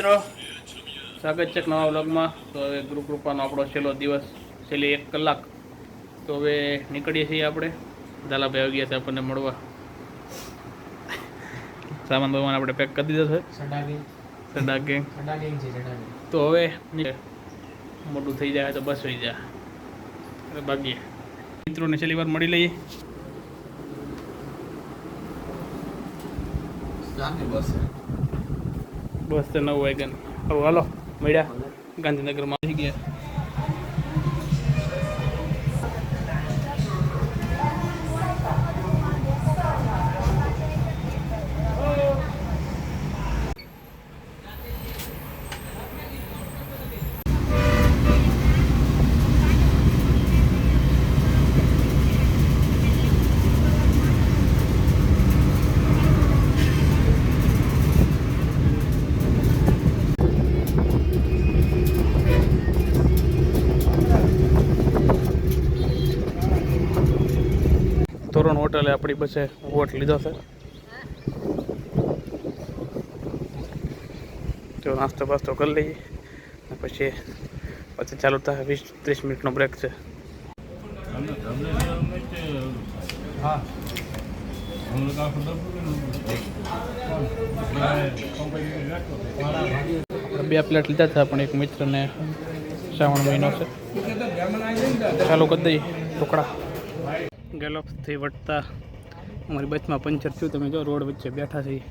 મિત્રો સ્વાગત છે નવા વ્લોગમાં. તો હવે ગુરુકૃપાનો આપણો છેલ્લો દિવસ, છેલ્લી 1 કલાક. તો હવે નીકળીએ છીએ આપણે. દાલાભાઈ આવી ગયા છે આપણને મળવા. સામાન બામાન આપણે પેક કરી દીધો છે. સડા ગેંગ તો હવે મોટું થઈ જાય તો બસ હોઈ જાય બાકી મિત્રોને છેલ્લી વાર મળી લઈએ. બસ તો 9 વાગ્યાની. હવે હાલો મળ્યા ગાંધીનગરમાં આવી ગયા. તોરણ હોટલે આપણી પાસે વોટ લીધો છે. તો નાસ્તો બાસ્તો કરી લઈએ પછી ચાલુ થાય. 20-30 મિનિટનો બ્રેક છે. આપણે 2 પ્લેટ લીધા હતા પણ એક મિત્રને શ્રાવણ મહિનો છે ચાલુ કરી દઈએ ટુકડા. ગેલોપ્સથી વટતા અમારી બસમાં પંચર થયું. તમે જો રોડ વચ્ચે બેઠા છીએ.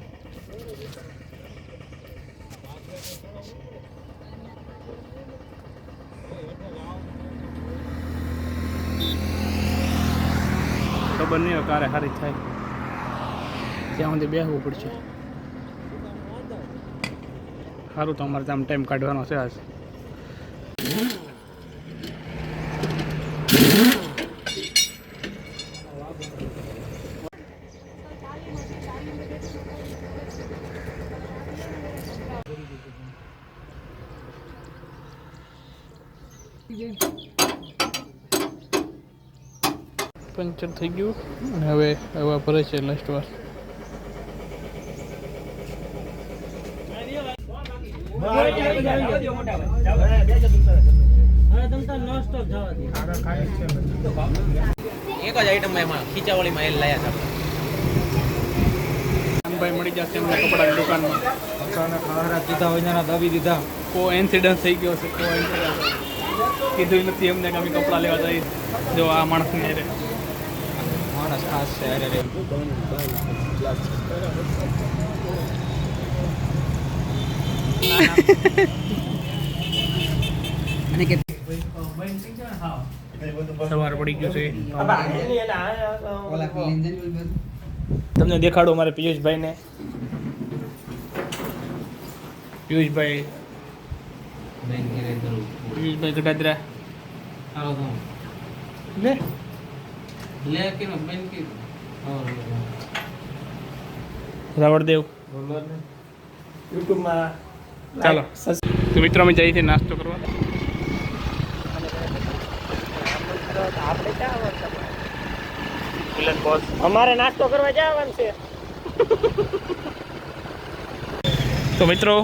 ખબર નહીં હોય કારે સારી થાય ત્યાં સુધી બેસવું પડશે. સારું તો અમારે ત્યાં ટાઈમ કાઢવાનો છે આજ. પંચર થઈ ગયું અને હવે હવા ભરે છે લાસ્ટ વાર. એક જ આઈટમમાં એમાં ખીચાવાળીમાં એલ લાયા હતા. ભાઈ મળી જશે એમને કપડાની દુકાનમાં. કીધા હોય દાબી દીધા. કોઈ ઇન્સિડન્ટ થઈ ગયો છે. કોઈ ઇન્સિડન્ટ કીધું નથી એમને કે અમે કપડાં લેવા જઈએ. જો આ માણસને અરે માણસ ખાસ છે. અરે સવાર પડી ગયું છે. તમને દેખાડો મારે પિયુષભાઈને. પિયુષભાઈ ગઢાદરા લે રાવળદેવ યુટ્યુબમાં. ચાલો તો મિત્રો અમે જઈએ છીએ નાસ્તો કરવા. અમારે નાસ્તો કરવા જવાનું છે. તો મિત્રો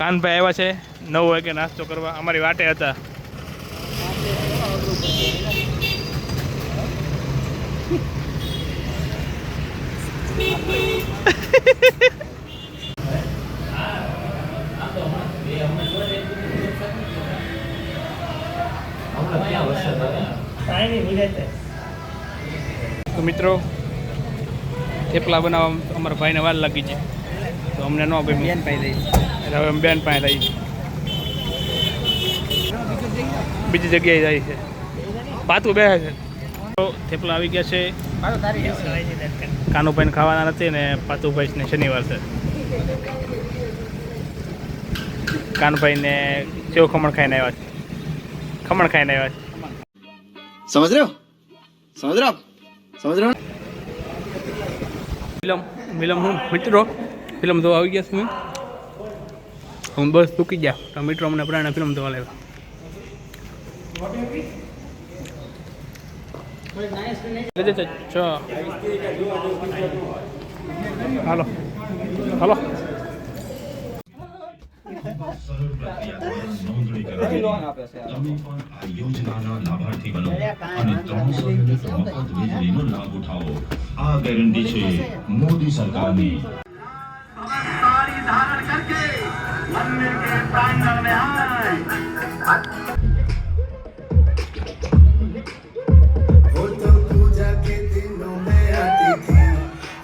કાનભાઈ આવ્યા છે 9 વાગે નાસ્તો કરવા. અમારી વાટે હતા. તો મિત્રો થેપલા બનાવવા અમારા ભાઈને વાર લાગી છે તો અમને ન ગમ્યું. બેન પાઈ દઈ. હવે અમે બેન પાસે રહી છે. બીજી જગ્યાએ જાય છે. પાતું બેસે છે. તો થેપલા આવી ગયા છે. કાનુભાઈને ખાવાના નથી ને પાતુભાઈને શનિવાર છે. કાનભાઈને સેવ ખમણ ખાઈને આવ્યા છે. ખમણ ખાઈને આવ્યા છે. समझ रहे हो ફિલ્મ હું મિત્રો ફિલ્મ જોવા આવી ગયા છું. હું બસ ચૂકી ગયા તો મિત્રો અમને પ્રાણે ફિલ્મ જોવા લાવ્યા. હાલો હાલો સરળ પ્રક્રિયા દ્વારા નોંધણી કરાવી તમે પણ આ યોજનાના લાભાર્થી બનો અને 300 યુનિટ મફત વીજળીનો લાભ ઉઠાવો આ ગેરંટી છે મોદી સરકારની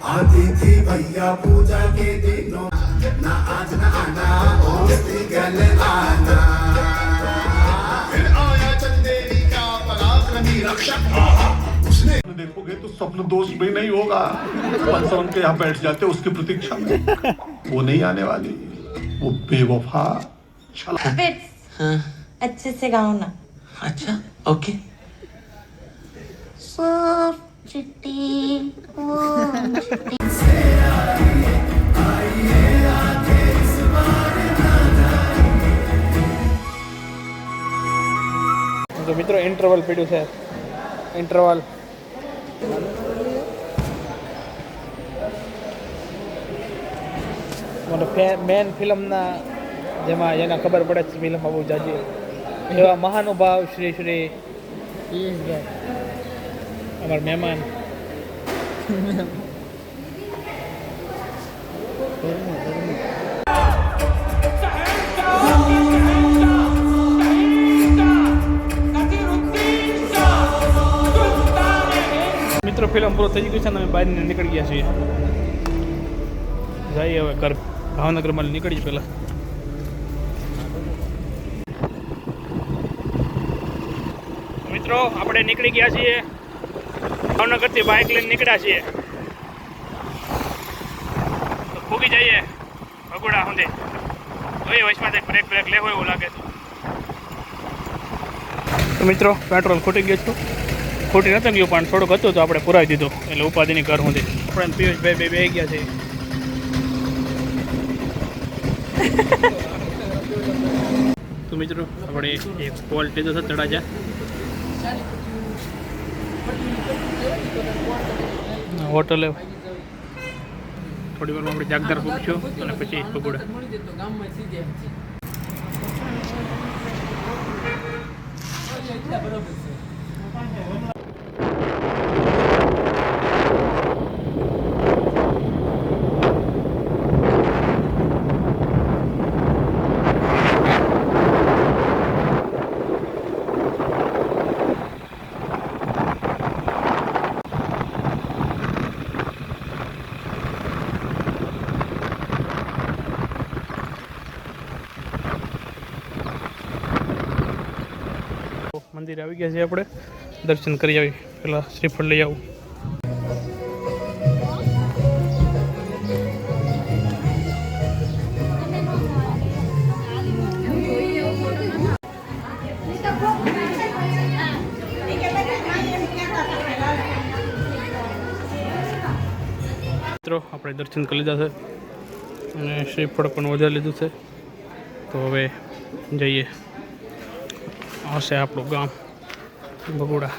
आती थी भैया पूजा के दिनों ना आज ना आना ओस्ती गल आना फिर आया चंदेरी का पराक्रमी रक्षक उसने देखोगे तो स्वप्न दोष भी नहीं होगा पंचम के यहाँ बैठ जाते उसकी प्रतीक्षा में वो नहीं आने वाली वो बेवफा छला हाँ अच्छे से गाओ ना અચ્છા ઓકે चिट्टी તો મિત્રો ઇન્ટરવલ પીડ્યું છે ઇન્ટરવલ મેન ફિલ્મના જેમાં એને ખબર પડે છે ફિલ્મમાં બહુ જાજી એવા મહાનુભાવ શ્રી શ્રી અમારા મહેમાન મિત્રો ફિલ્મ પૂરો થઈ ગયું છે ને અમે બહાર નીકળી ગયા છીએ જઈએ હવે ઘર ભાવનગરમાં નીકળીએ પહેલાં મિત્રો આપણે નીકળી ગયા છીએ ભાવનગરથી બાઇક લઈને નીકળ્યા છીએ તો ફૂગી જઈએ ભગોડા સુધી જોઈએ વચમાંથી બ્રેક લેવો એવું લાગે તો મિત્રો પેટ્રોલ ખૂટી ગયું છું ખૂટી નહોતું ગયું પણ થોડુંક હતું તો આપણે પુરાવી દીધું એટલે ઉપાધિની ઘર સુધી આપણે પિયુષભાઈ બે ગયા છે તો મિત્રો આપણે એક પોલ લીધો છે તળાજા હોટલ થોડી વારમાં આપણે જાગદાર પૂછ્યું અને પછી પગોડા મંદિર આવી ગયા છે આપણે દર્શન કરી આવી પેલા શ્રીફળ લઈ આવું મિત્રો આપણે દર્શન કરી લીધા છે અને શ્રીફળ પણ વધારે લીધું છે તો હવે જઈએ આવશે આપણું ગામ બગોડા